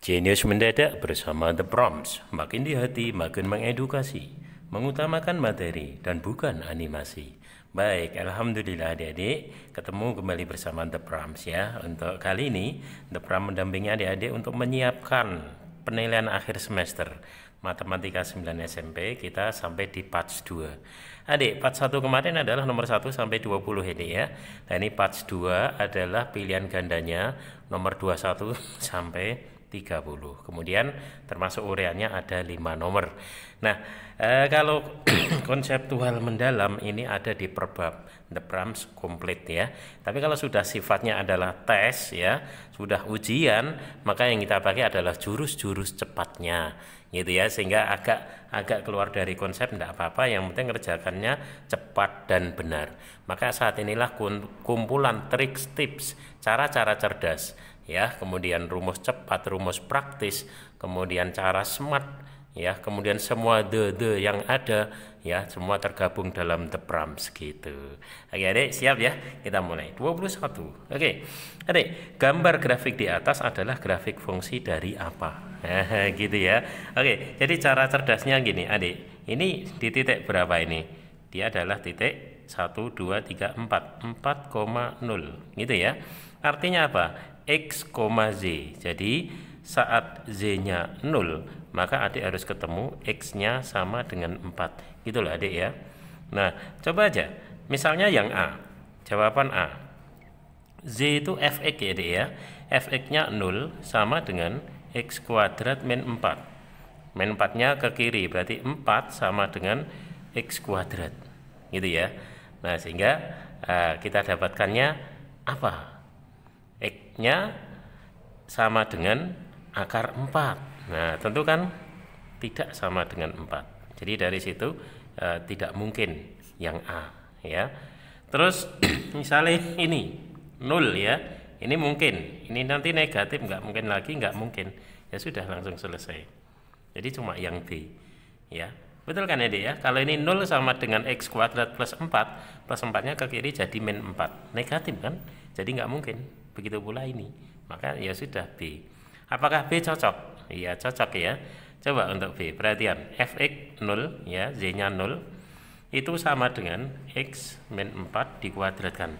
Genius mendadak bersama The Prompts, makin di hati, makin mengedukasi, mengutamakan materi dan bukan animasi. Baik, alhamdulillah adik-adik, ketemu kembali bersama The Prompts ya. Untuk kali ini, The Prompts mendampingi adik-adik untuk menyiapkan penilaian akhir semester Matematika 9 SMP. Kita sampai di batch 2. Adik, batch 1 kemarin adalah nomor 1 sampai 20 adik ya. Nah, ini batch 2 adalah pilihan gandanya nomor 21 sampai 30. Kemudian termasuk ureannya ada 5 nomor. Nah, kalau konseptual mendalam ini ada di perbab The Prompts komplit ya. Tapi kalau sudah sifatnya adalah tes ya, sudah ujian, maka yang kita pakai adalah jurus-jurus cepatnya gitu ya, sehingga agak keluar dari konsep tidak apa-apa, yang penting kerjakannya cepat dan benar. Maka saat inilah kumpulan trik, tips, cara-cara cerdas ya, kemudian rumus cepat, rumus praktis, kemudian cara smart ya, kemudian semua the yang ada ya, semua tergabung dalam The Prompts gitu. Oke adik, siap ya, kita mulai 21. Oke adik, gambar grafik di atas adalah grafik fungsi dari apa? Gitu ya. Oke, jadi cara cerdasnya gini adik, ini di titik berapa ini? Dia adalah titik 1, 2, 3, 4 4,0 gitu ya. Artinya apa? X, Z. Jadi saat Z-nya 0, maka adik harus ketemu X-nya sama dengan 4. Gitu loh adik ya. Nah, coba aja. Misalnya yang A. Jawaban A. Z itu Fx ya adik ya. Fx-nya 0 sama dengan X kuadrat min 4. Min 4-nya ke kiri, berarti 4 sama dengan X kuadrat. Gitu ya. Nah, sehingga kita dapatkannya apa? X-nya sama dengan akar 4. Nah, tentu kan tidak sama dengan 4. Jadi dari situ tidak mungkin yang A ya. Terus misalnya ini 0 ya. Ini mungkin. Ini nanti negatif, nggak mungkin lagi, nggak mungkin. Ya sudah, langsung selesai. Jadi cuma yang B ya. Betul kan adik ya? Kalau ini 0 sama dengan X kuadrat plus 4, plus 4-nya ke kiri jadi min 4. Negatif kan? Jadi nggak mungkin. Begitu pula ini. Maka ya sudah B. Apakah B cocok? Iya cocok ya. Coba untuk B, perhatian. Fx 0 ya, Z-nya 0. Itu sama dengan X min 4 dikuadratkan.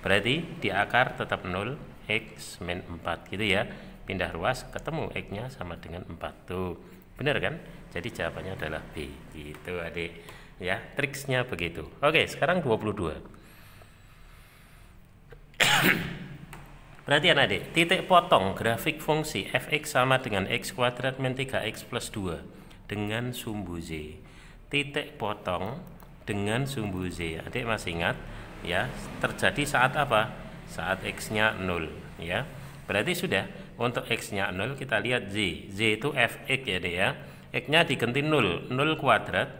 Berarti di akar tetap 0, X min 4 gitu ya. Pindah ruas ketemu X-nya sama dengan 4. Tuh, benar kan? Jadi jawabannya adalah B. Gitu adik. Ya, triksnya begitu. Oke, sekarang 22. Perhatian adik, titik potong grafik fungsi Fx sama dengan X kuadrat min 3X plus 2 dengan sumbu Z. Titik potong dengan sumbu Z. Adik masih ingat ya, terjadi saat apa? Saat X-nya 0 ya. Berarti sudah, untuk X-nya 0 kita lihat Z. Z itu Fx ya adik ya. X-nya diganti 0. 0 kuadrat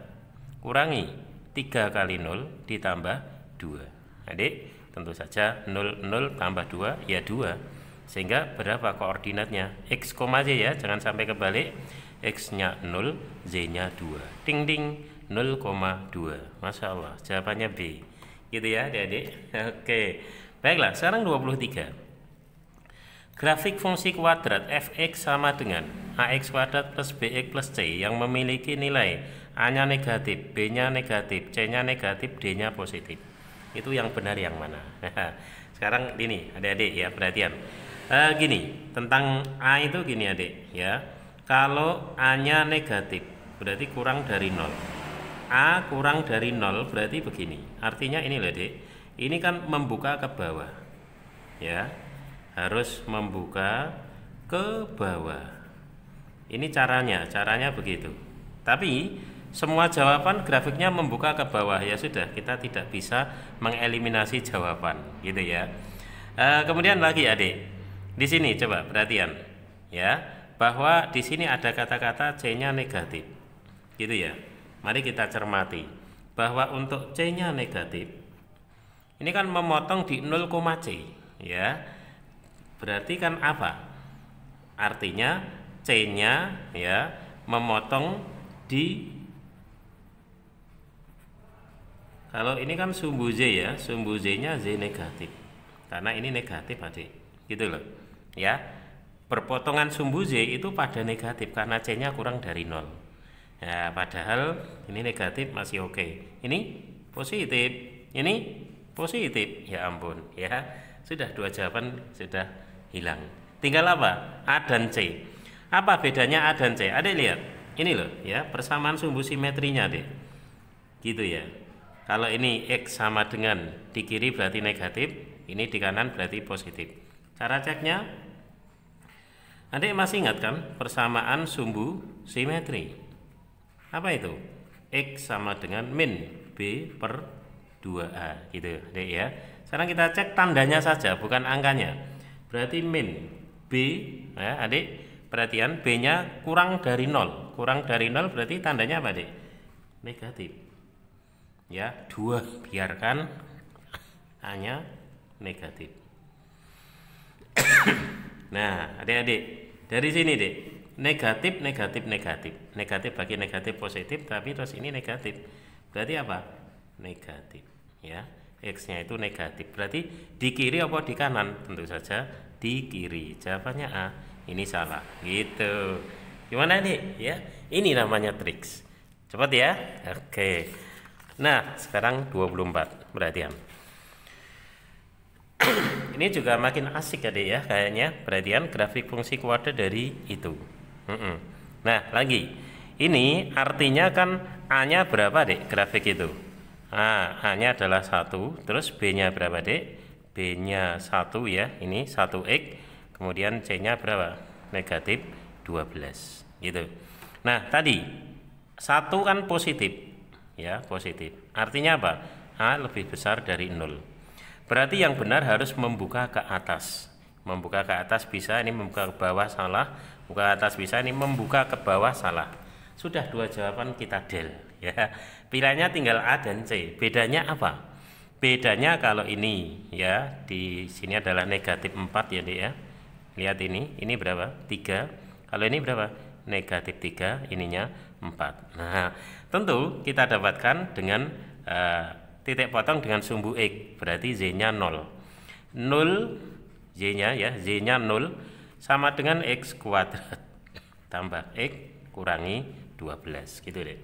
kurangi 3 kali 0 ditambah 2. Adik, tentu saja 0, 0 tambah 2 ya 2. Sehingga berapa koordinatnya? X, Z ya, jangan sampai kebalik. X-nya 0, Z-nya 2. Ding ding, 0,2. Masya Allah, jawabannya B. Gitu ya adik-adik. Oke, baiklah, sekarang 23. Grafik fungsi kuadrat Fx sama dengan Ax kuadrat plus Bx plus C yang memiliki nilai A-nya negatif, B-nya negatif, C-nya negatif, D-nya positif. Itu yang benar yang mana? Sekarang ini adik-adik ya, perhatian. Gini, tentang A itu gini adik ya. Kalau A-nya negatif berarti kurang dari 0. A kurang dari 0 berarti begini. Artinya ini loh adik. Ini kan membuka ke bawah. Ya. Harus membuka ke bawah. Ini caranya begitu. Tapi semua jawaban grafiknya membuka ke bawah, ya sudah, kita tidak bisa mengeliminasi jawaban gitu ya. Kemudian lagi adik, di sini coba perhatian ya, bahwa di sini ada kata-kata C-nya negatif gitu ya. Mari kita cermati bahwa untuk C-nya negatif ini kan memotong di 0, C ya. Berarti kan apa? Artinya C-nya ya memotong di, kalau ini kan sumbu Z ya, sumbu Z-nya Z negatif. Karena ini negatif adik. Gitu loh. Ya. Perpotongan sumbu Z itu pada negatif karena C-nya kurang dari 0. Ya, padahal ini negatif masih oke. Ini positif, ini positif. Ya ampun, ya. Sudah dua jawaban sudah hilang. Tinggal apa? A dan C. Apa bedanya A dan C? Adik lihat. Ini loh, ya, persamaan sumbu simetrinya, Dek. Gitu ya. Kalau ini X sama dengan di kiri berarti negatif, ini di kanan berarti positif. Cara ceknya, adik masih ingat kan persamaan sumbu simetri? Apa itu? X sama dengan min B per 2A gitu adik ya. Sekarang kita cek tandanya saja bukan angkanya. Berarti min B ya adik, perhatian B nya kurang dari 0. Kurang dari 0 berarti tandanya apa adik? Negatif. Ya 2 biarkan A nya negatif. Nah adik-adik dari sini dek, negatif, negatif, negatif, negatif bagi negatif positif, tapi terus ini negatif, berarti apa? Negatif, ya. X-nya itu negatif, berarti di kiri apa di kanan? Tentu saja di kiri. Jawabannya A. Ini salah, gitu. Gimana nih? Ya, ini namanya triks. Cepat ya. Oke. Nah, sekarang 24. Perhatian. Ini juga makin asik ya dek ya kayaknya. Perhatian grafik fungsi kuadrat dari itu. Nah lagi ini artinya kan A nya berapa dek grafik itu? A nya adalah 1. Terus B nya berapa dek? B nya 1 ya, ini 1X. Kemudian C nya berapa? Negatif 12 gitu. Nah tadi 1 kan positif ya, positif. Artinya apa? A lebih besar dari 0. Berarti yang benar harus membuka ke atas. Membuka ke atas bisa, ini membuka ke bawah salah. Buka ke atas bisa, ini membuka ke bawah salah. Sudah dua jawaban kita del ya. Pilihannya tinggal A dan C. Bedanya apa? Bedanya kalau ini ya, di sini adalah negatif 4 ya Dek ya. Lihat ini berapa? 3. Kalau ini berapa? Negatif 3, ininya 4. Nah, tentu kita dapatkan dengan titik potong dengan sumbu X, berarti Z-nya 0. 0 Z-nya ya, Z-nya 0 sama dengan X kuadrat tambah X kurangi 12 gitu deh.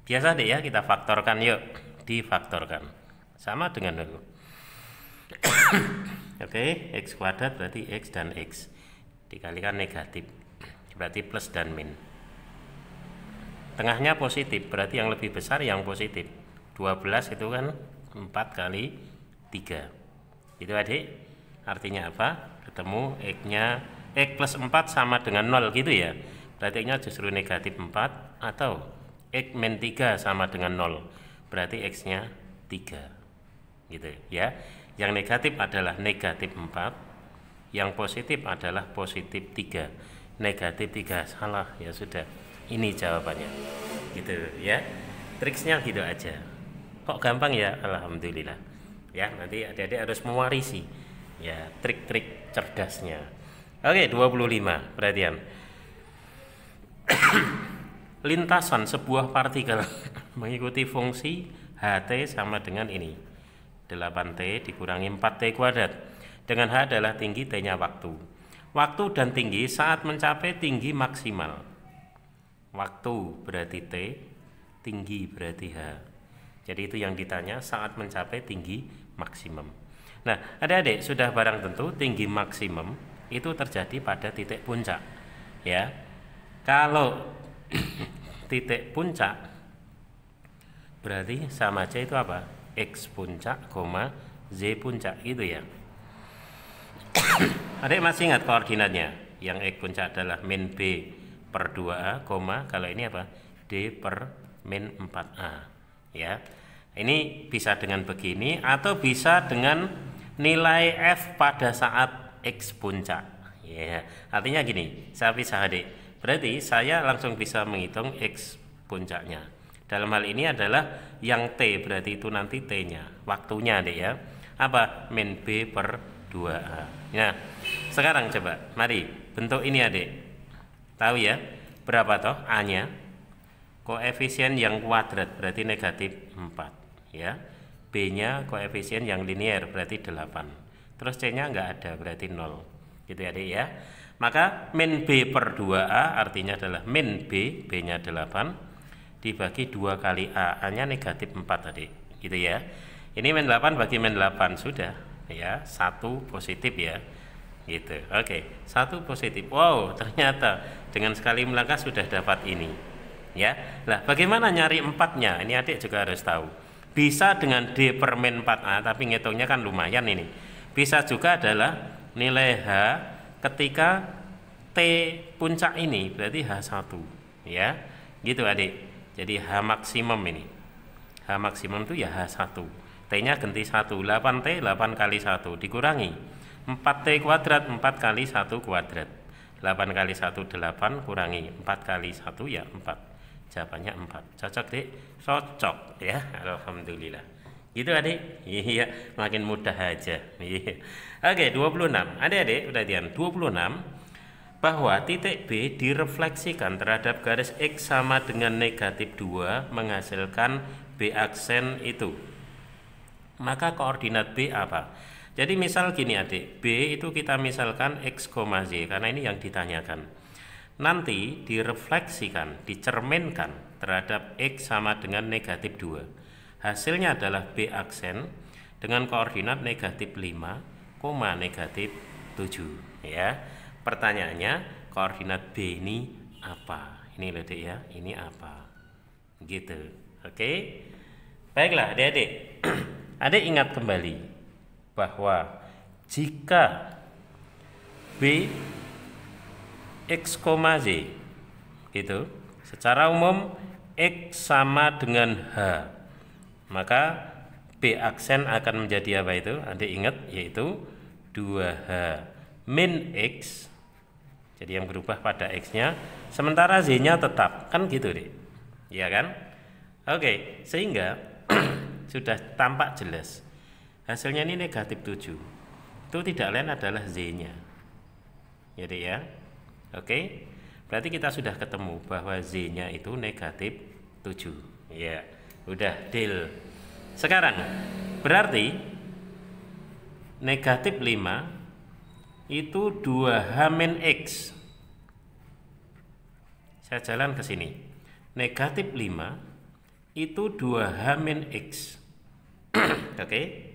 Biasa deh ya, kita faktorkan yuk, difaktorkan sama dengan 0. Oke, X kuadrat berarti X dan X dikalikan negatif berarti plus dan min. Tengahnya positif, berarti yang lebih besar yang positif. 12 itu kan 4 kali 3 itu adik, artinya apa? Ketemu X-nya X plus 4 sama dengan 0 gitu ya, berarti X-nya justru negatif 4, atau X min 3 sama dengan 0, berarti X-nya 3 gitu ya. Yang negatif adalah negatif 4, yang positif adalah positif 3. Negatif 3 salah, ya sudah, ini jawabannya gitu ya. Triksnya gitu aja. Kok gampang ya? Alhamdulillah ya. Nanti adik-adik harus mewarisi ya trik-trik cerdasnya. Oke, 25. Perhatian. Lintasan sebuah partikel mengikuti fungsi HT sama dengan ini 8T dikurangi 4T kuadrat, dengan H adalah tinggi, T-nya waktu. Waktu dan tinggi saat mencapai tinggi maksimal. Waktu berarti T, tinggi berarti H. Jadi itu yang ditanya saat mencapai tinggi maksimum. Nah, adik-adik sudah barang tentu tinggi maksimum itu terjadi pada titik puncak. Ya, kalau titik puncak berarti sama aja itu apa? X puncak, Z puncak gitu ya. Adik masih ingat koordinatnya? Yang X puncak adalah min B per 2A, kalau ini apa? D per min 4A. Ya, ini bisa dengan begini atau bisa dengan nilai F pada saat X puncak. Ya, artinya gini, saya bisa adik. Berarti saya langsung bisa menghitung X puncaknya. Dalam hal ini adalah yang T, berarti itu nanti T-nya, waktunya adik ya. Apa? Min B per 2A. Nah, sekarang coba, mari bentuk ini adik. Tahu ya, berapa toh A-nya? Koefisien yang kuadrat berarti negatif 4 ya. B nya koefisien yang linier berarti 8. Terus C nya enggak ada berarti 0. gitu ya, Dek ya. Maka min B per 2A artinya adalah min B, B-nya 8, dibagi 2 kali A, A-nya negatif 4 tadi, gitu ya. Ini min 8 bagi min 8, sudah ya, 1 positif ya, gitu. Oke, 1 positif. Wow, ternyata dengan sekali melangkah sudah dapat ini ya. Nah, bagaimana nyari 4-nya? Ini adik juga harus tahu. Bisa dengan D per min 4A, tapi ngitungnya kan lumayan ini. Bisa juga adalah nilai H ketika T puncak ini, berarti H1 ya, gitu adik. Jadi H maksimum ini, H maksimum itu ya H1, T nya ganti 1, 8T 8 kali 1 dikurangi 4T kuadrat, 4 kali 1 kuadrat, 8 kali 1 8, kurangi 4 kali 1 ya 4, jawabannya 4. Cocok Dek? Cocok ya, alhamdulillah. Gitu adik? Iya, makin mudah aja. Iya. Oke, 26. Adik-adik, perhatian 26, bahwa titik B direfleksikan terhadap garis X sama dengan negatif 2 menghasilkan B aksen itu. Maka koordinat B apa? Jadi misal gini adik, B itu kita misalkan X, Z, karena ini yang ditanyakan. Nanti direfleksikan, dicerminkan terhadap X sama dengan negatif 2. Hasilnya adalah B aksen dengan koordinat negatif 5, negatif 7 ya. Pertanyaannya, koordinat B ini apa? Ini loh Dek ya, ini apa? Gitu. Oke. Baiklah adik-adik. Adik ingat kembali bahwa jika B X, Z gitu, secara umum X sama dengan H, maka B aksen akan menjadi apa itu? Adik ingat, yaitu 2H min X. Jadi yang berubah pada X-nya, sementara Z-nya tetap, kan gitu deh. Iya kan? Oke, sehingga sudah tampak jelas. Hasilnya ini negatif 7. Itu tidak lain adalah Z-nya. Ya deh ya. Oke. Berarti kita sudah ketemu bahwa Z-nya itu negatif 7. Ya, udah deal. Sekarang berarti negatif 5 itu 2H min X. Saya jalan ke sini. Negatif 5 itu 2H min X. Oke.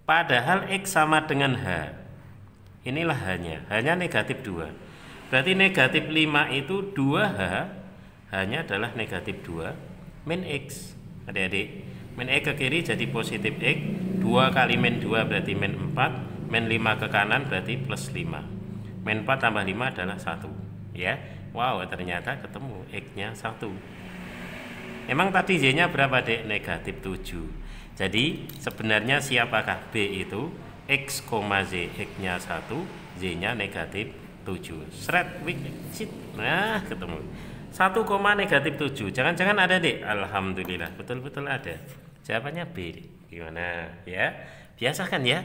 Padahal X sama dengan H. Inilah H-nya. H-nya negatif 2. Berarti negatif 5 itu 2H, H-nya adalah negatif 2 min X. Adik-adik, min X ke kiri jadi positif X, 2 kali min 2 berarti min 4, min 5 ke kanan berarti plus 5, min 4 tambah 5 adalah 1 ya. Wow, ternyata ketemu X-nya 1. Emang tadi Z-nya berapa Dek? Negatif 7. Jadi sebenarnya siapakah B itu? X, Z, X-nya 1, Z-nya negatif 7. Seret, nah ketemu 1, negatif 7. Jangan-jangan ada Dek? Alhamdulillah, betul-betul ada. Jawabannya B. Gimana ya? Biasa kan ya?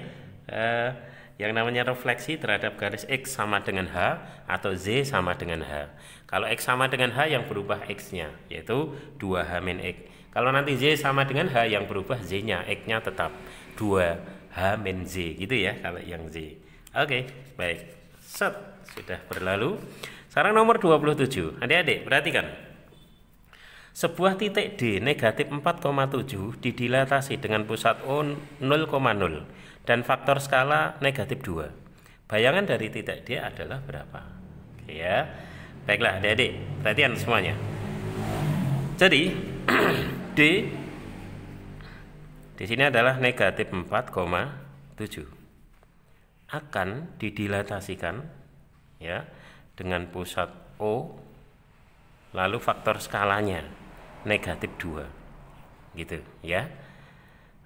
Yang namanya refleksi terhadap garis X sama dengan H atau Z sama dengan H. Kalau X sama dengan H yang berubah X-nya, yaitu 2H min X. Kalau nanti Z sama dengan H yang berubah Z-nya, X-nya tetap 2H min Z, gitu ya kalau yang Z. Oke, baik. Set, sudah berlalu. Sekarang nomor 27. Adik-adik, perhatikan. Sebuah titik D negatif 4,7 didilatasi dengan pusat O 0,0 dan faktor skala negatif 2. Bayangan dari titik D adalah berapa? Oke ya. Baiklah adik-adik, perhatian semuanya. Jadi D di sini adalah negatif 4,7 akan didilatasikan ya dengan pusat O, lalu faktor skalanya negatif 2 gitu ya.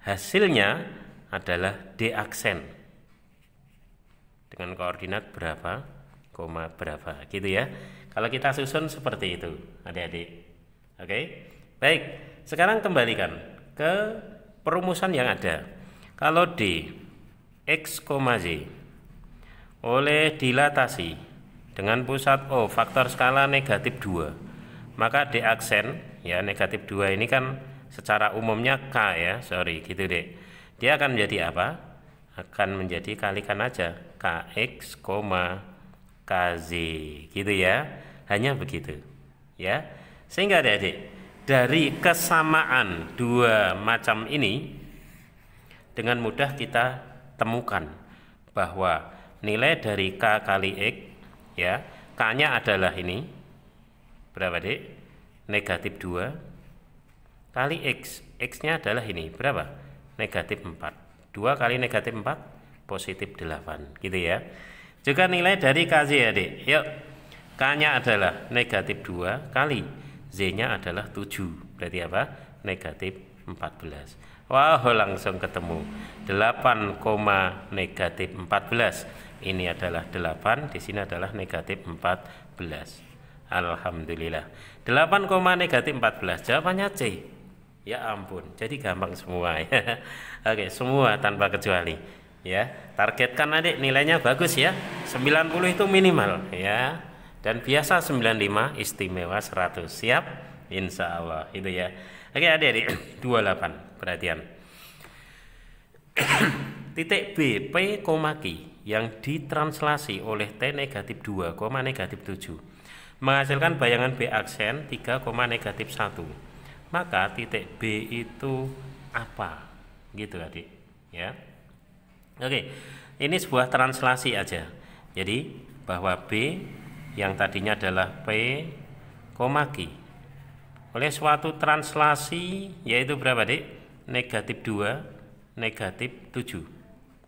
Hasilnya adalah D aksen dengan koordinat berapa, berapa gitu ya. Kalau kita susun seperti itu adik-adik. Oke, baik. Sekarang kembalikan ke perumusan yang ada. Kalau D X, Z oleh dilatasi dengan pusat O faktor skala negatif 2, maka D aksen ya negatif 2 ini kan secara umumnya K ya, sorry gitu deh. Dia akan menjadi apa? Akan menjadi kalikan aja K KX, KZ, gitu ya. Hanya begitu ya. Sehingga adik-adik, dari kesamaan dua macam ini dengan mudah kita temukan bahwa nilai dari K kali X ya, K-nya adalah ini berapa Dik? Negatif 2 kali X, X-nya adalah ini berapa? Negatif 4. 2 kali negatif 4 positif 8, gitu ya. Juga nilai dari KZ ya Dik. Yuk, K-nya adalah negatif 2 kali Z-nya adalah 7. Berarti apa? Negatif 14. Wah, langsung ketemu 8, negatif 14. Ini adalah 8, di sini adalah negatif 14. Alhamdulillah. 8, negatif 14. Jawabannya C. Ya ampun, jadi gampang semua ya. Oke, semua tanpa kecuali. Ya, targetkan adik nilainya bagus ya. 90 itu minimal ya. Dan biasa 95, istimewa 100. Siap? Insya Allah itu ya. Oke adik-adik, 28 perhatian. Titik B, P, Q yang ditranslasi oleh T negatif 2, negatif 7 menghasilkan bayangan B aksen 3, negatif 1. Maka titik B itu apa? Gitu adik ya. Oke, ini sebuah translasi aja. Jadi bahwa B yang tadinya adalah P, Q oleh suatu translasi yaitu berapa Dik? Negatif 2, negatif 7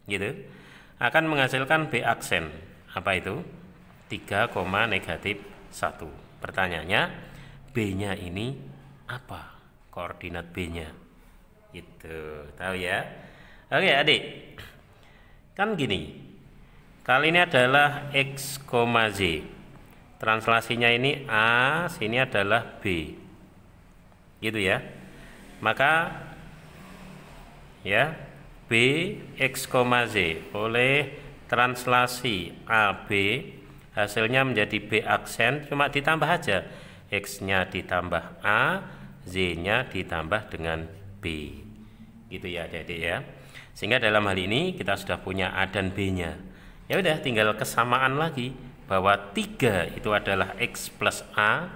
gitu, akan menghasilkan B aksen. Apa itu? 3, negatif 1. Pertanyaannya, B-nya ini apa? Koordinat B-nya gitu, tahu ya? Oke adik, kan gini, kali ini adalah X, Z, translasinya ini A, sini adalah B, gitu ya. Maka ya B X, Z oleh translasi AB hasilnya menjadi B aksen, cuma ditambah aja X-nya ditambah A, Z-nya ditambah dengan B, gitu ya adik-adik ya. Sehingga dalam hal ini kita sudah punya A dan B-nya. Ya udah, tinggal kesamaan lagi bahwa 3 itu adalah X plus A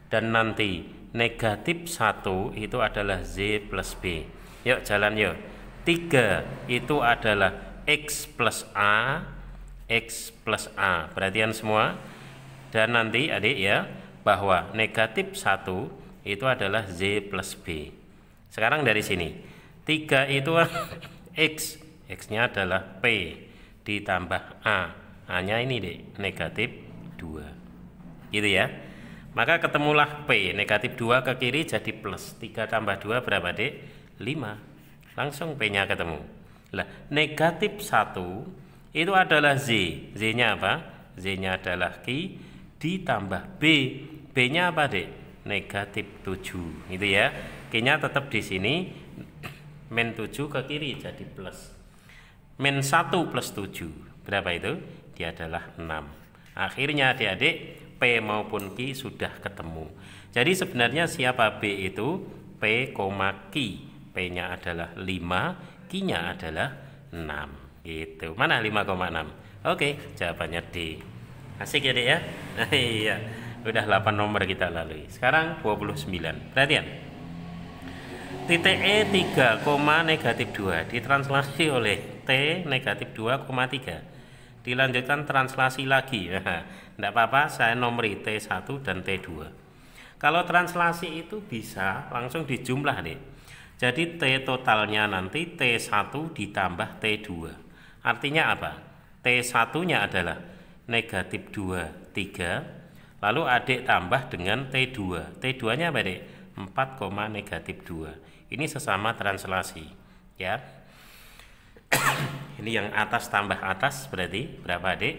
dan nanti negatif 1 itu adalah Z plus B. Yuk jalan yuk. 3 itu adalah X plus A, X plus A. Perhatian semua. Dan nanti adik ya, bahwa negatif 1 itu adalah Z plus B. Sekarang dari sini 3 itu X, X-nya adalah P ditambah A, A-nya ini deh negatif 2, gitu ya. Maka ketemulah P, negatif 2 ke kiri jadi plus, 3 tambah 2 berapa dek? 5, langsung P-nya ketemu. Lah, negatif 1 itu adalah Z, Z-nya apa? Z-nya adalah Q ditambah B, B-nya apa dek? Negatif 7, gitu ya. Q-nya tetap di sini, min 7 ke kiri jadi plus. Min 1 plus 7 berapa itu? Dia adalah 6. Akhirnya adik-adik P maupun Q sudah ketemu. Jadi sebenarnya siapa B itu? P, Q. P-nya adalah 5, Q-nya adalah 6. Gitu. Mana 5,6? Oke, jawabannya D. Asik ya dek ya? Iya. Udah 8 nomor kita lalui. Sekarang 29. Perhatian. Titik E 3, negatif 2 ditranslasi oleh T negatif 2,3. Dilanjutkan translasi lagi. Tidak apa-apa, saya nomori T1 dan T2. Kalau translasi itu bisa langsung dijumlah nih. Jadi T totalnya nanti T1 ditambah T2. Artinya apa? T1-nya adalah negatif 2, 3. Lalu adik tambah dengan T2. T2-nya apa dek? 4, negatif 2. Ini sesama translasi ya. Ini yang atas tambah atas berarti berapa dek?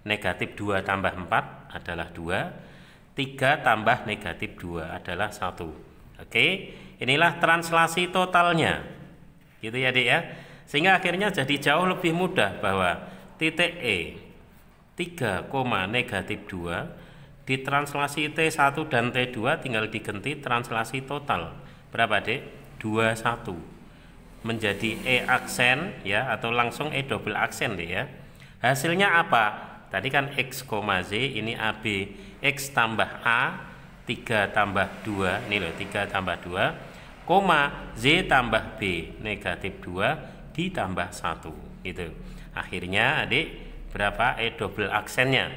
Negatif 2 tambah 4 adalah 2. 3 tambah negatif 2 adalah 1. Oke, inilah translasi totalnya, gitu ya dek ya. Sehingga akhirnya jadi jauh lebih mudah bahwa titik E 3, negatif 2 ditranslasi T1 dan T2 tinggal diganti translasi total. Berapa dek? 21 menjadi E aksen ya, atau langsung E double aksen deh ya. Hasilnya apa? Tadi kan X, Z, ini AB. X tambah A, 3 tambah 2, ini loh 3 tambah 2, koma Z tambah B, negatif 2 ditambah 1. Gitu. Akhirnya adik berapa? Double aksennya.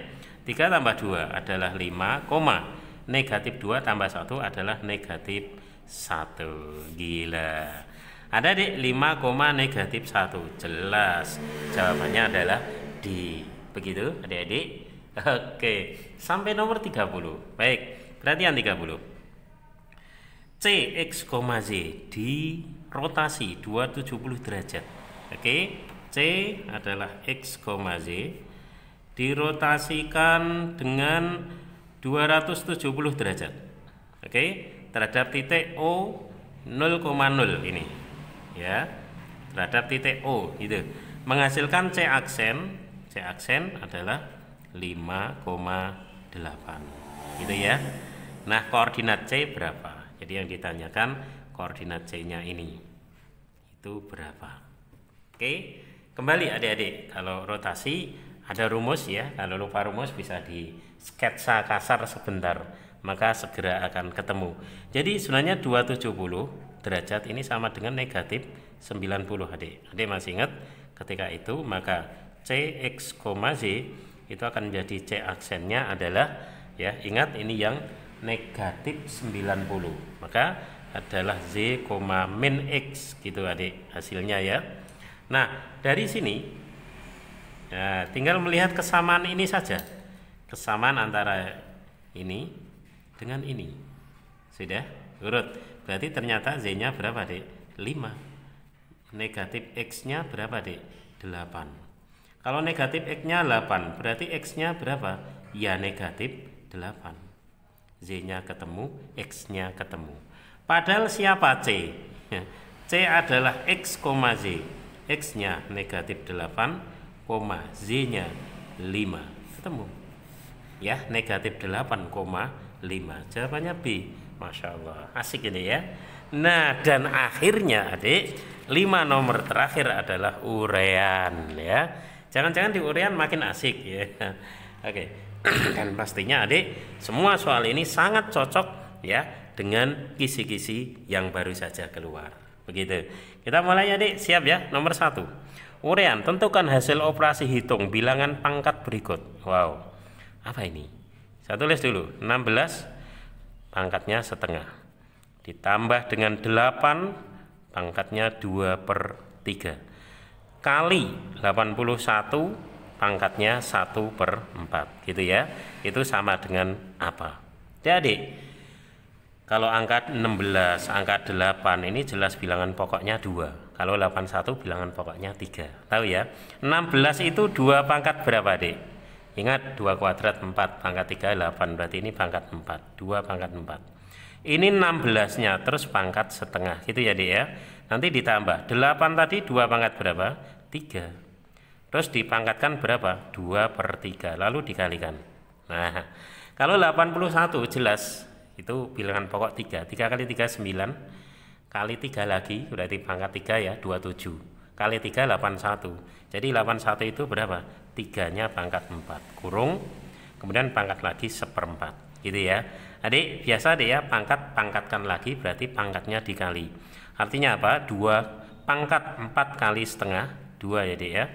3 tambah 2 adalah 5, koma negatif 2 tambah 1 adalah negatif 1. Gila. Ada adik 5, negatif 1. Jelas jawabannya adalah D. Begitu adik-adik. Oke, sampai nomor 30. Baik, perhatian 30. C, X, Z di rotasi 270 derajat. Oke, C adalah X, Z dirotasikan dengan 270 derajat. Oke, terhadap titik O 0,0 ini. Ya, terhadap titik O gitu. Menghasilkan C aksen adalah 5,8 gitu ya. Nah, koordinat C berapa? Jadi yang ditanyakan koordinat C-nya ini itu berapa? Oke, kembali adik-adik, kalau rotasi ada rumus ya. Kalau lupa rumus bisa di sketsa kasar sebentar, maka segera akan ketemu. Jadi sebenarnya 270 derajat ini sama dengan negatif 90 adik. Adik masih ingat ketika itu? Maka C, X, Z itu akan menjadi C aksennya adalah, ya ingat ini yang negatif 90, maka adalah Z, min X gitu adik hasilnya ya. Nah dari sini ya, tinggal melihat kesamaan ini saja, kesamaan antara ini dengan ini sudah urut. Berarti ternyata Z nya berapa dek? 5. Negatif X nya berapa dek? 8. Kalau negatif X nya 8 berarti X nya berapa? Ya negatif 8. Z nya ketemu, X nya ketemu. Padahal siapa C? C adalah X, Z. X nya negatif 8, Z nya 5. Ketemu ya, negatif 8,5. Jawabannya B. Masya Allah, asik ini ya. Nah dan akhirnya adik 5 nomor terakhir adalah urean ya. Jangan-jangan di urean makin asik ya. Oke. Dan pastinya adik semua soal ini sangat cocok ya dengan kisi-kisi yang baru saja keluar. Begitu. Kita mulai adik, siap ya. Nomor 1. Urean, tentukan hasil operasi hitung bilangan pangkat berikut. Wow. Apa ini? Saya tulis dulu. 16 pangkatnya setengah. Ditambah dengan 8 pangkatnya 2/3. Kali 81 pangkatnya 1/4 gitu ya. Itu sama dengan apa? Jadi kalau angka 16, angka 8 ini jelas bilangan pokoknya 2. Kalau 81 bilangan pokoknya 3. Tahu ya? 16 itu 2 pangkat berapa, Dek? Ingat 2 kuadrat 4, pangkat 3 8, berarti ini pangkat 4, 2 pangkat 4. Ini 16-nya terus pangkat setengah gitu ya, Dek ya. Nanti ditambah 8 tadi 2 pangkat berapa? 3. Terus dipangkatkan berapa? 2/3, lalu dikalikan. Nah, kalau 81 jelas itu bilangan pokok 3. 3 kali 3 9, kali 3 lagi berarti pangkat 3 ya, 27. Kali 3 81. Jadi 81 itu berapa? 3-nya pangkat 4 kurung, kemudian pangkat lagi 1/4 gitu ya. Adik biasa deh ya, pangkatkan lagi berarti pangkatnya dikali. Artinya apa? 2 pangkat 4 kali setengah, 2 ya dek ya.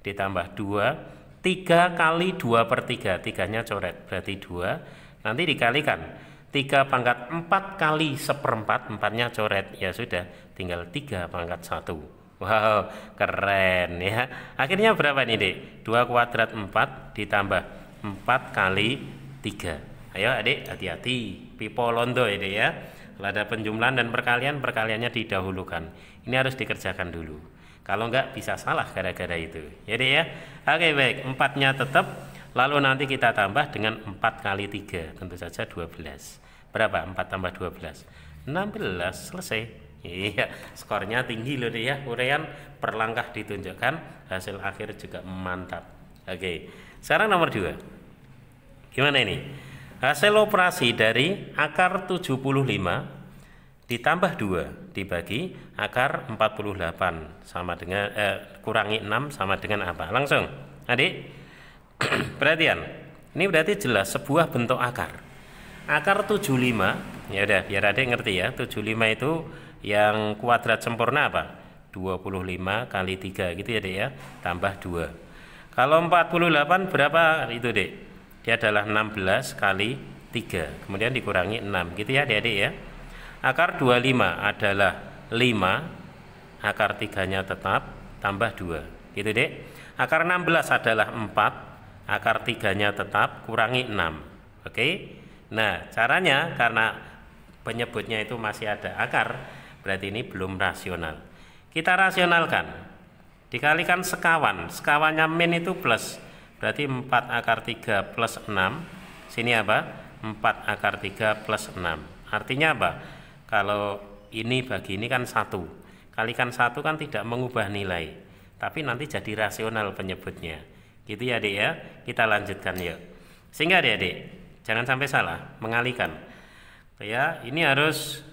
Ditambah 2, 3 kali 2/3, 3-nya coret berarti 2. Nanti dikalikan 3 pangkat 4 kali 1/4, 4-nya coret, ya sudah tinggal 3 pangkat 1. Wow, keren ya. Akhirnya berapa nih dek? 2 kuadrat 4 ditambah 4 kali 3. Ayo adik, hati-hati, pipo londo ya dek ya. Kalau ada penjumlahan dan perkalian, perkaliannya didahulukan. Ini harus dikerjakan dulu. Kalau enggak bisa salah gara-gara itu. Ya dek ya. Oke baik, 4-nya tetap. Lalu nanti kita tambah dengan 4 kali 3. Tentu saja 12. Berapa? 4 tambah 12. 16, selesai. Iya, skornya tinggi loh deh ya. Urean per langkah ditunjukkan, hasil akhir juga mantap. Oke, sekarang nomor 2. Gimana ini? Hasil operasi dari akar 75 ditambah 2 dibagi akar 48 sama dengan kurangi 6 sama dengan apa? Langsung. Adik, perhatian. Ini berarti jelas sebuah bentuk akar. Akar 75, ya udah biar adik ngerti ya. 75 itu yang kuadrat sempurna apa? 25 kali 3 gitu ya, Dek ya. Tambah 2. Kalau 48 berapa itu, Dek? Dia adalah 16 kali 3. Kemudian dikurangi 6 gitu ya, Adik ya. Akar 25 adalah 5, akar 3-nya tetap tambah 2. Gitu, Dek. Akar 16 adalah 4, akar 3-nya tetap kurangi 6. Oke. Nah, caranya karena penyebutnya itu masih ada akar, berarti ini belum rasional. Kita rasionalkan. Dikalikan sekawan. Sekawannya min itu plus. Berarti 4 akar 3 plus 6. Sini apa? 4 akar 3 plus 6. Artinya apa? Kalau ini bagi ini kan 1. Kalikan 1 kan tidak mengubah nilai. Tapi nanti jadi rasional penyebutnya. Gitu ya, Adik ya. Kita lanjutkan yuk. Sehingga Adik, jangan sampai salah mengalihkan. Ya, ini harus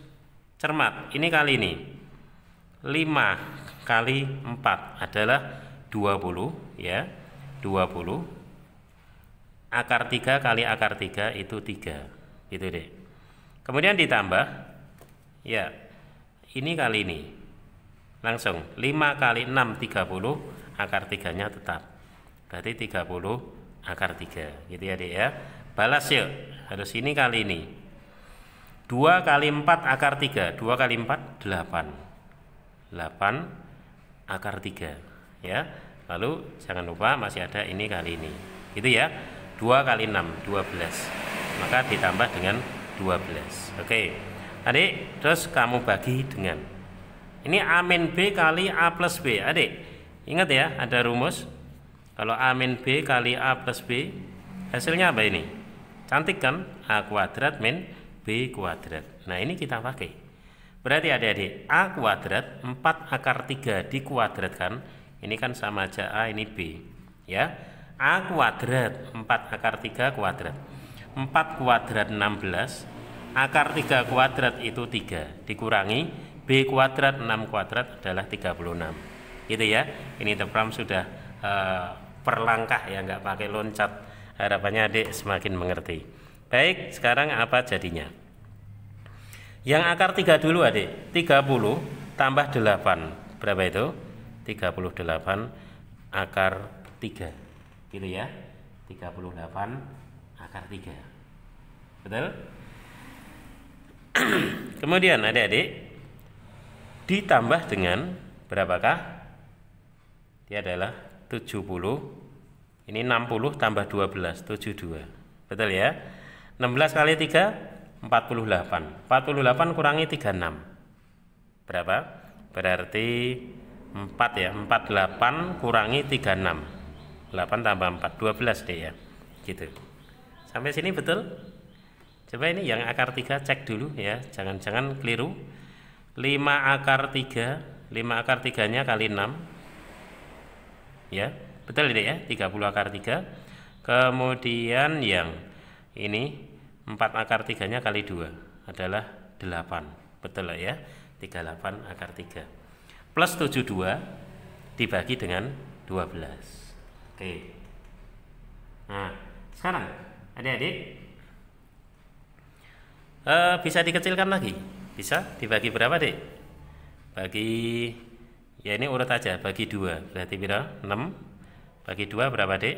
cermat. Ini kali ini 5 kali 4 adalah 20 ya. 20. Akar 3 kali akar 3 itu 3. Gitu deh. Kemudian ditambah ya. Ini kali ini. Langsung 5 kali 6 30, akar 3-nya tetap. Berarti 30 akar 3. Gitu ya, Dek ya. Balas yuk. Harus ini kali ini. 2 kali 4 akar 3. 2 kali 4 8. 8 akar 3 ya. Lalu jangan lupa masih ada ini kali ini. Gitu ya. 2 kali 6 12. Maka ditambah dengan 12. Oke. Adik, terus kamu bagi dengan ini A min B kali A plus B. Adik, ingat ya, ada rumus. Kalau A min B kali A plus B, hasilnya apa ini? Cantik kan? A kuadrat min B kuadrat. Nah, ini kita pakai. Berarti adik-adik, A kuadrat 4 akar 3 dikuadratkan. Ini kan sama aja A, ini B. Ya. A kuadrat 4 akar 3 kuadrat. 4 kuadrat 16. Akar 3 kuadrat itu 3. Dikurangi B kuadrat 6 kuadrat adalah 36. Gitu ya. Ini Tepram sudah per langkah ya, nggak pakai loncat. Harapannya adik semakin mengerti. Baik, sekarang apa jadinya? Yang akar 3 dulu adik. 30 tambah 8. Berapa itu? 38 akar 3. Gitu ya. 38 akar 3. Betul? Kemudian adik-adik ditambah dengan berapakah? Dia adalah 70. Ini 60 tambah 12, 72. Betul ya? 16 kali 3, 48. 48 kurangi 36. Berapa? Berarti 4 ya. 48 kurangi 36. 8 tambah 4, 12 deh ya. Gitu. Sampai sini betul? Coba ini yang akar 3 cek dulu ya. Jangan-jangan keliru. 5 akar 3, 5 akar 3-nya kali 6. Ya. Betul ini ya, 30 akar 3. Kemudian yang ini 4 akar 3-nya kali 2 adalah 8. Betul ya, 38 akar 3. Plus 72 dibagi dengan 12. Oke. Nah, sekarang adik-adik bisa dikecilkan lagi. Bisa dibagi berapa, Dek? Bagi, ya ini urut aja, bagi 2. Berarti berapa? 6. Bagi 2 berapa, Dek?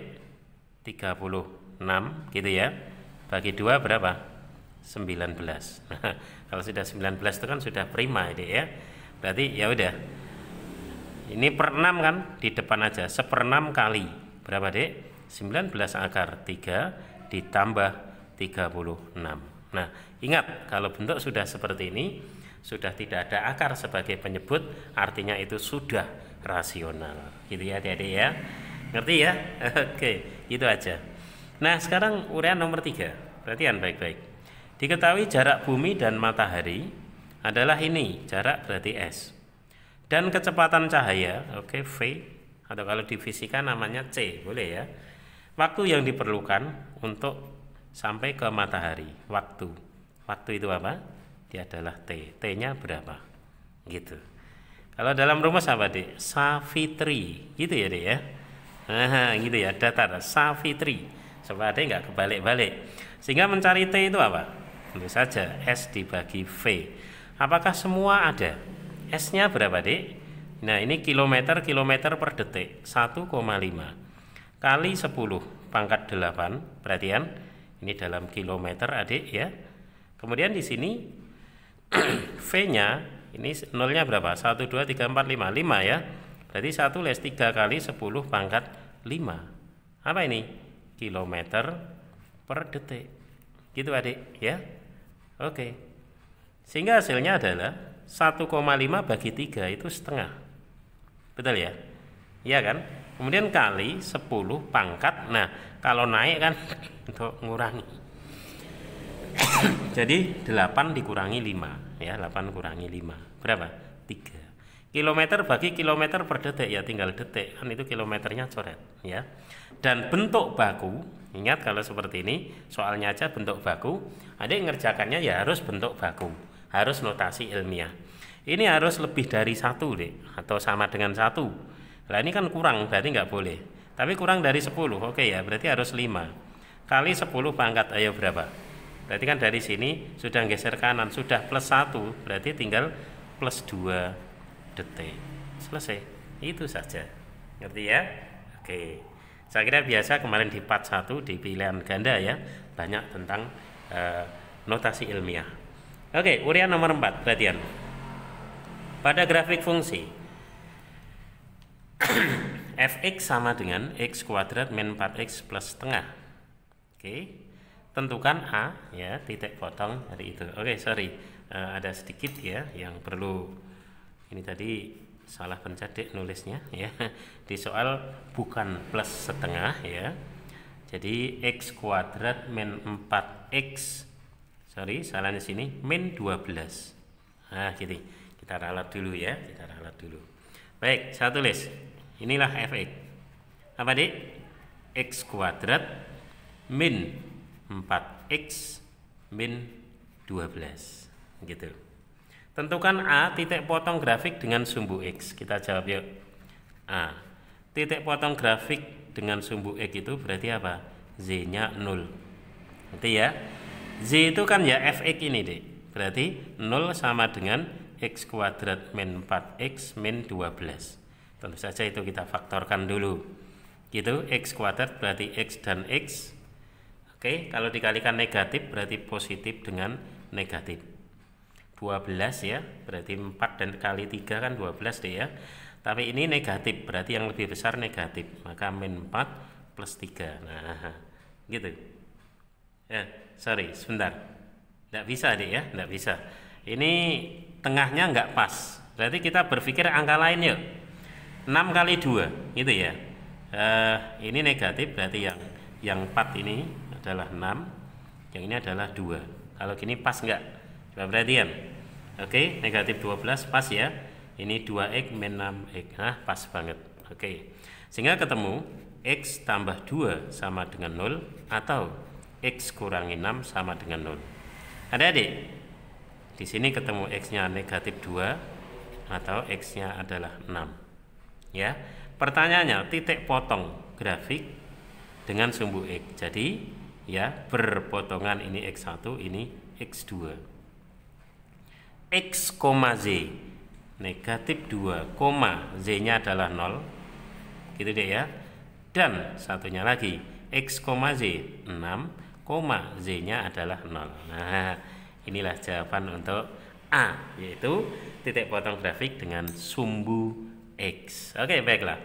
36 gitu ya. Bagi 2 berapa? 19. Kalau sudah 19 itu kan sudah prima, Dek ya. Berarti ya udah. Ini per 6 kan di depan aja. 1/6 kali berapa, Dek? 19 akar 3 ditambah 36. Nah, ingat kalau bentuk sudah seperti ini, sudah tidak ada akar sebagai penyebut, artinya itu sudah rasional. Gitu ya, Adik-adik ya. Ngerti ya? Oke, itu aja. Nah, sekarang uraian nomor 3. Perhatian baik-baik. Diketahui jarak bumi dan matahari adalah ini, jarak berarti S. Dan kecepatan cahaya, oke, V, atau kalau di fisika namanya C, boleh ya. Waktu yang diperlukan untuk sampai ke matahari, waktu. Waktu itu apa? Dia adalah T. T-nya berapa? Gitu. Kalau dalam rumus apa, Dek? Savitri. Gitu ya, Dek ya. Nah, gitu ya, datar, Savitri. Supaya adik nggak kebalik-balik. Sehingga mencari T itu apa? Tentu saja S dibagi V. Apakah semua ada? S-nya berapa, Dik? Nah, ini kilometer per detik, 1,5 kali 10 pangkat 8. Perhatian, ini dalam kilometer, Adik ya. Kemudian di sini V-nya ini nolnya berapa? 1 2 3 4 5 ya. Berarti 1 les 3 kali 10 pangkat 5. Apa ini? Kilometer per detik. Gitu Adik ya. Oke. Sehingga hasilnya adalah 1,5 bagi 3 itu setengah. Betul ya? Iya kan? Kemudian kali 10 pangkat. Nah, kalau naik kan untuk ngurangi. Jadi 8 dikurangi 5 ya, 8 kurangi 5. Berapa? 3. Kilometer bagi kilometer per detik ya, tinggal detik. Kan itu kilometernya coret ya. Dan bentuk baku, ingat kalau seperti ini, soalnya aja bentuk baku, Adik ngerjakannya ya harus bentuk baku, harus notasi ilmiah. Ini harus lebih dari 1, Dek, atau sama dengan 1. Nah, ini kan kurang, berarti nggak boleh. Tapi kurang dari 10, oke ya, berarti harus 5. Kali 10 pangkat, ayo berapa? Berarti kan dari sini sudah geser kanan, sudah plus 1, berarti tinggal plus 2 detik. Selesai. Itu saja. Ngerti ya? Oke. Saya kira biasa kemarin di part 1 di pilihan ganda ya, banyak tentang notasi ilmiah. Oke, urian nomor 4, perhatian. Pada grafik fungsi fx sama dengan x kuadrat min 4x plus setengah. Oke, tentukan A ya, titik potong dari itu. Oke, sorry, ada sedikit ya yang perlu. Ini tadi salah pencet nulisnya ya. Di soal bukan plus setengah ya. Jadi x kuadrat min 4x, sorry, salahnya sini, min 12. Nah, gitu. Kita ralat dulu ya, kita ralat dulu. Baik, saya tulis. Inilah fx. Apa, Dik? X kuadrat min 4x min 12. Gitu. Tentukan A titik potong grafik dengan sumbu X. Kita jawab yuk. A. Titik potong grafik dengan sumbu X itu berarti apa? Z-nya 0. Berarti ya. Z itu kan ya fx ini, Dek. Berarti 0 sama dengan X kuadrat min 4X min 12. Tentu saja itu kita faktorkan dulu. Gitu, X kuadrat berarti X dan X. Oke, kalau dikalikan negatif berarti positif dengan negatif. 12 ya, berarti 4 dan kali 3 kan 12 deh ya. Tapi ini negatif, berarti yang lebih besar negatif. Maka min 4 plus 3. Nah, gitu. Ya, sorry, sebentar. Nggak bisa deh ya, nggak bisa. Ini tengahnya nggak pas. Berarti kita berpikir angka lain yuk. 6 kali 2, gitu ya. Ini negatif, berarti yang 4 ini adalah 6. Yang ini adalah 2. Kalau gini pas nggak? Coba perhatian. Oke, negatif 12 pas ya. Ini 2x min 6x. Nah, pas banget. Oke. Sehingga ketemu x tambah 2 sama dengan 0 atau x kurangi 6 sama dengan 0. Adik-adik, di sini ketemu x-nya negatif 2 atau x-nya adalah 6. Ya. Pertanyaannya, titik potong grafik dengan sumbu x. Jadi, ya, berpotongan ini x1, ini x2. X, Z negatif 2, Z nya adalah 0, gitu deh ya. Dan satunya lagi X, Z 6, Z nya adalah 0. Nah, inilah jawaban untuk A, yaitu titik potong grafik dengan sumbu X. Oke, baiklah.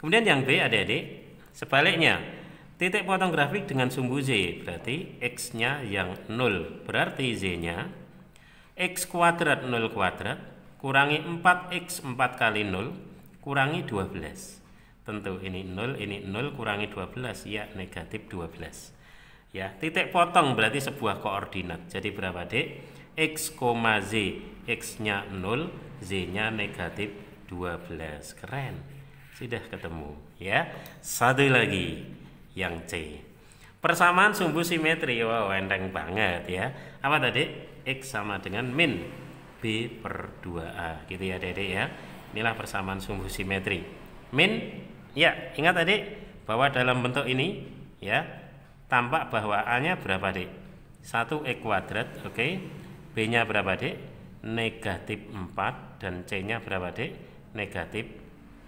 Kemudian yang B, adik-adik, sebaliknya, titik potong grafik dengan sumbu Z, berarti X nya yang 0, berarti Z nya X kuadrat 0 kuadrat kurangi 4x 4 kali 0 kurangi 12. Tentu ini 0 kurangi 12 ya negatif 12. Ya, titik potong berarti sebuah koordinat. Jadi berapa, Dek? X, Z, X-nya 0, Z-nya negatif 12. Keren. Sudah ketemu ya. Satu lagi yang C. Persamaan sumbu simetri. Wow, enteng banget ya. Apa tadi? X sama dengan min B per 2A, gitu ya Dede ya. Inilah persamaan sumbu simetri. Min Ya, ingat adik bahwa dalam bentuk ini ya tampak bahwa A-nya berapa adik? 1x kuadrat, oke. B-nya berapa adik? Negatif 4 dan C-nya berapa adik? Negatif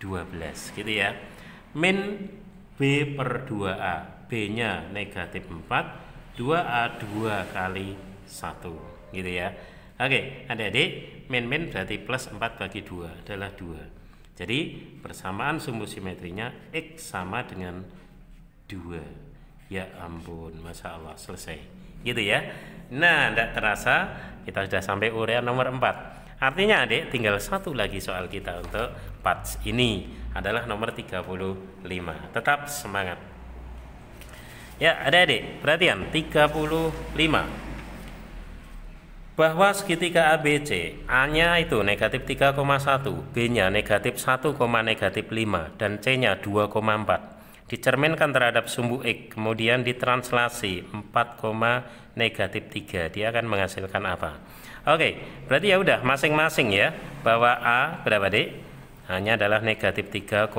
12 gitu ya. Min B per 2A, B-nya negatif 4, 2A 2 kali 1 gitu ya. Oke, adik-adik, min berarti plus 4 bagi 2 adalah 2. Jadi persamaan sumbu simetrinya X sama dengan 2. Ya ampun, Masya Allah, selesai gitu ya. Nah, tidak terasa kita sudah sampai uraian nomor 4. Artinya adik tinggal satu lagi soal kita untuk parts ini adalah nomor 35. Tetap semangat ya adik-adik, perhatian 35. Bahwa segitiga ABC, A-nya itu negatif 3,1, B-nya negatif 1, negatif 5, dan C-nya 2,4. Dicerminkan terhadap sumbu X, kemudian ditranslasi 4, negatif 3. Dia akan menghasilkan apa? Oke, berarti ya udah masing-masing ya, bahwa A berapa dek? A-nya adalah negatif 3,1.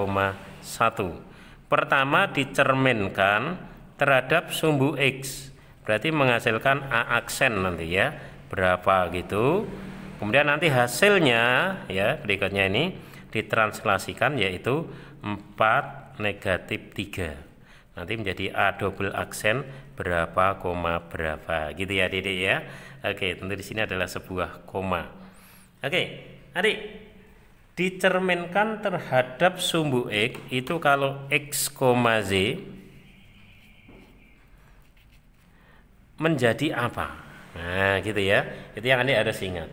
Pertama dicerminkan terhadap sumbu X, berarti menghasilkan A aksen nanti ya. Berapa gitu, kemudian nanti hasilnya ya berikutnya ini ditranslasikan yaitu 4 negatif 3 nanti menjadi A double aksen berapa koma berapa gitu ya adik ya. Oke, tentu di sini adalah sebuah koma. Oke adik, dicerminkan terhadap sumbu X itu kalau X, Z menjadi apa? Nah gitu ya, itu yang adik harus ingat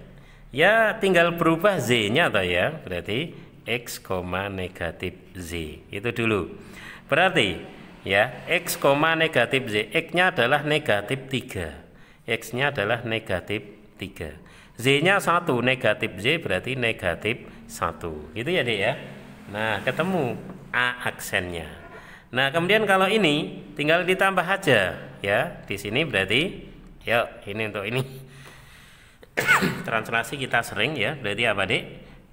ya, tinggal berubah Z-nya atau ya, berarti X, negatif Z itu dulu. Berarti ya X, negatif Z, X-nya adalah negatif 3, X-nya adalah negatif 3, Z-nya 1, negatif Z berarti negatif 1 gitu ya dek ya. Nah ketemu A aksennya. Nah kemudian kalau ini tinggal ditambah aja ya, di sini berarti ya ini untuk ini translasi kita sering ya, berarti apa dek?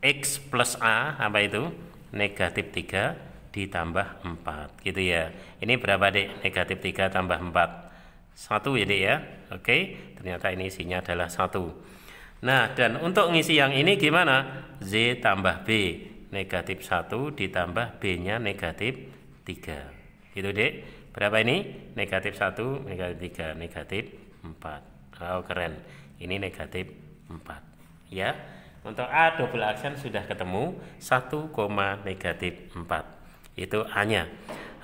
X plus A apa itu? Negatif 3 ditambah 4 gitu ya. Ini berapa dek? Negatif 3 tambah 4 1 ya dek ya. Oke, ternyata ini isinya adalah 1. Nah dan untuk ngisi yang ini gimana? Z tambah B, negatif 1 ditambah B nya negatif 3 gitu dek. Berapa ini? Negatif 1, negatif 3, negatif 4. Oh keren, ini negatif 4 ya. Untuk A double aksen sudah ketemu 1, negatif 4 itu A nya.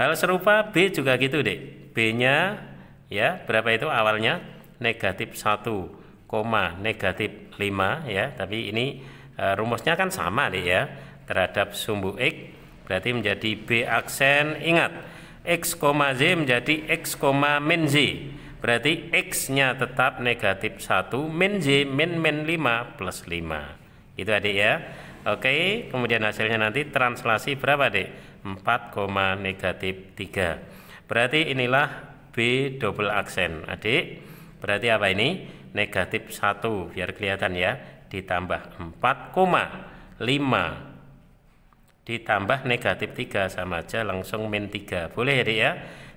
Hal serupa B juga gitu dek. B nya ya berapa itu awalnya? Negatif 1, negatif 5 ya, tapi ini rumusnya kan sama dek ya, terhadap sumbu X berarti menjadi B aksen. Ingat X, Z menjadi X, min Z, berarti X-nya tetap negatif 1, min Z, min 5 plus 5 itu adik ya. Oke, kemudian hasilnya nanti translasi berapa adik? 4, negatif 3, berarti inilah B double aksen adik. Berarti apa ini? Negatif 1 biar kelihatan ya, ditambah 4,5 ditambah negatif 3 sama aja langsung min 3, boleh ya adik ya.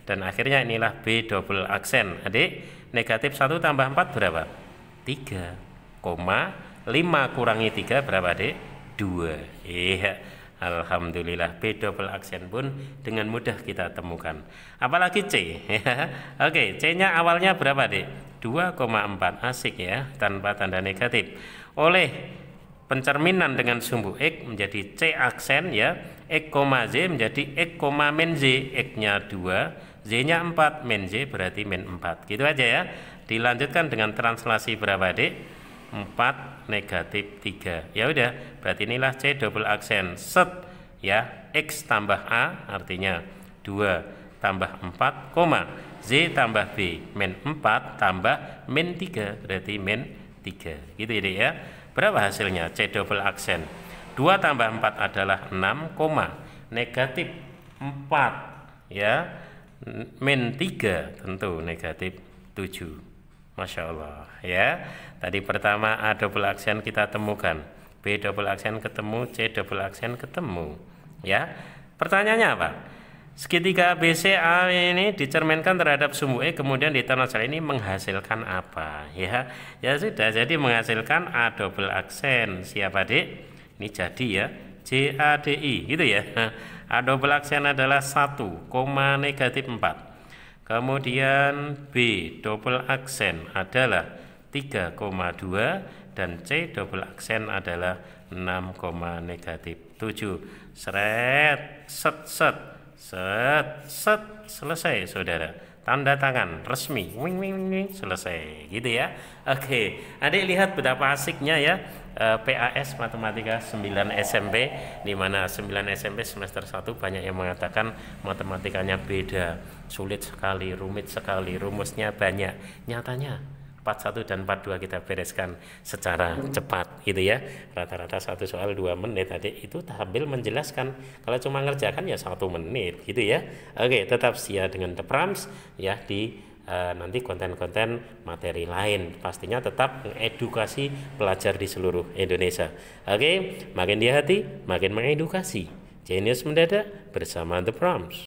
Dan akhirnya inilah B double aksen adik. Negatif 1 tambah 4 berapa? 3, 5 kurangi 3 berapa adik? 2. Iya, alhamdulillah B double aksen pun dengan mudah kita temukan. Apalagi C. Oke, C nya awalnya berapa adik? 2,4, asik ya, tanpa tanda negatif. Oleh pencerminan dengan sumbu X menjadi C aksen ya, X, Z menjadi X, min Z, X-nya 2, Z-nya 4, min Z berarti min 4 gitu aja ya. Dilanjutkan dengan translasi berapa dek? 4, negatif 3. Ya udah, berarti inilah C double aksen set ya, X tambah A artinya 2 tambah 4, Z tambah B, min 4 tambah min 3 berarti min 3 gitu ya dek ya. Berapa hasilnya? C double aksen 2 tambah 4 adalah 6, negatif 4 ya, min 3 tentu negatif 7. Masya Allah ya. Tadi pertama A double aksen kita temukan, B double aksen ketemu, C double aksen ketemu ya. Pertanyaannya apa? Segitiga ABCA ini dicerminkan terhadap sumbu E, kemudian di tanggal ini menghasilkan apa? Ya, ya sudah, jadi menghasilkan A double aksen. Siapa Dik? Ini jadi ya, CADI gitu ya. A double aksen adalah 1, -4. Kemudian B double aksen adalah 3,2 dan C double aksen adalah 6,-7. Seret, set, selesai saudara. Tanda tangan resmi, wing, selesai gitu ya. Oke, adik lihat betapa asiknya ya. PAS Matematika 9 SMP, di mana 9 SMP semester 1 banyak yang mengatakan matematikanya beda, sulit sekali, rumit sekali, rumusnya banyak. Nyatanya 41 dan 42 kita bereskan secara cepat gitu ya, rata-rata 1 soal 2 menit. Adik itu sambil menjelaskan, kalau cuma ngerjakan ya 1 menit gitu ya. Oke, tetap setia dengan The Prams ya di nanti konten-konten materi lain, pastinya tetap mengedukasi pelajar di seluruh Indonesia. Oke, makin di hati makin mengedukasi. Genius mendadak bersama The Prams.